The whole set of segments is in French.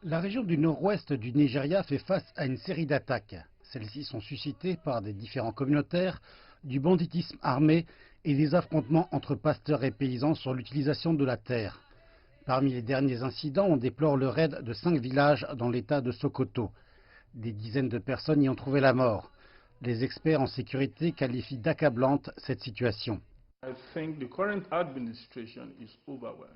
La région du nord-ouest du Nigeria fait face à une série d'attaques. Celles-ci sont suscitées par des différents communautaires, du banditisme armé et des affrontements entre pasteurs et paysans sur l'utilisation de la terre. Parmi les derniers incidents, on déplore le raid de 5 villages dans l'état de Sokoto. Des dizaines de personnes y ont trouvé la mort. Les experts en sécurité qualifient d'accablante cette situation.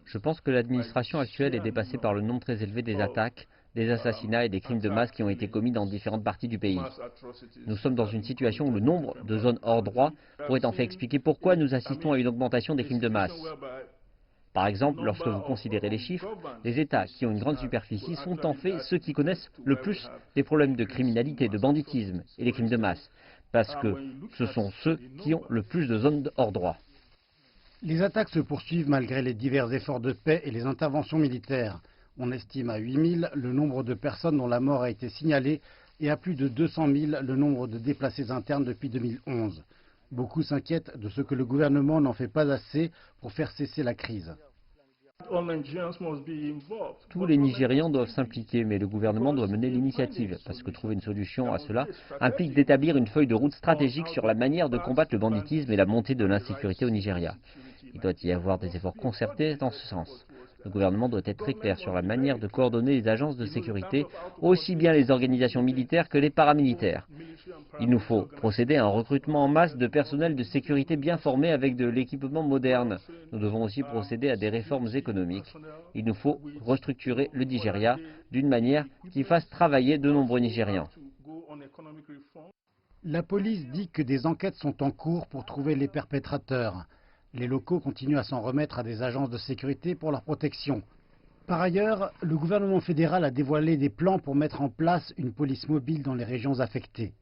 Je pense que l'administration actuelle est dépassée par le nombre très élevé des attaques, des assassinats et des crimes de masse qui ont été commis dans différentes parties du pays. Nous sommes dans une situation où le nombre de zones hors droit pourrait en fait expliquer pourquoi nous assistons à une augmentation des crimes de masse. Par exemple, lorsque vous considérez les chiffres, les États qui ont une grande superficie sont en fait ceux qui connaissent le plus des problèmes de criminalité, de banditisme et les crimes de masse, parce que ce sont ceux qui ont le plus de zones hors droit. Les attaques se poursuivent malgré les divers efforts de paix et les interventions militaires. On estime à 8 000 le nombre de personnes dont la mort a été signalée et à plus de 200 000 le nombre de déplacés internes depuis 2011. Beaucoup s'inquiètent de ce que le gouvernement n'en fait pas assez pour faire cesser la crise. Tous les Nigérians doivent s'impliquer, mais le gouvernement doit mener l'initiative, parce que trouver une solution à cela implique d'établir une feuille de route stratégique sur la manière de combattre le banditisme et la montée de l'insécurité au Nigeria. Il doit y avoir des efforts concertés dans ce sens. Le gouvernement doit être très clair sur la manière de coordonner les agences de sécurité, aussi bien les organisations militaires que les paramilitaires. Il nous faut procéder à un recrutement en masse de personnel de sécurité bien formé avec de l'équipement moderne. Nous devons aussi procéder à des réformes économiques. Il nous faut restructurer le Nigeria d'une manière qui fasse travailler de nombreux Nigérians. La police dit que des enquêtes sont en cours pour trouver les perpétrateurs. Les locaux continuent à s'en remettre à des agences de sécurité pour leur protection. Par ailleurs, le gouvernement fédéral a dévoilé des plans pour mettre en place une police mobile dans les régions affectées.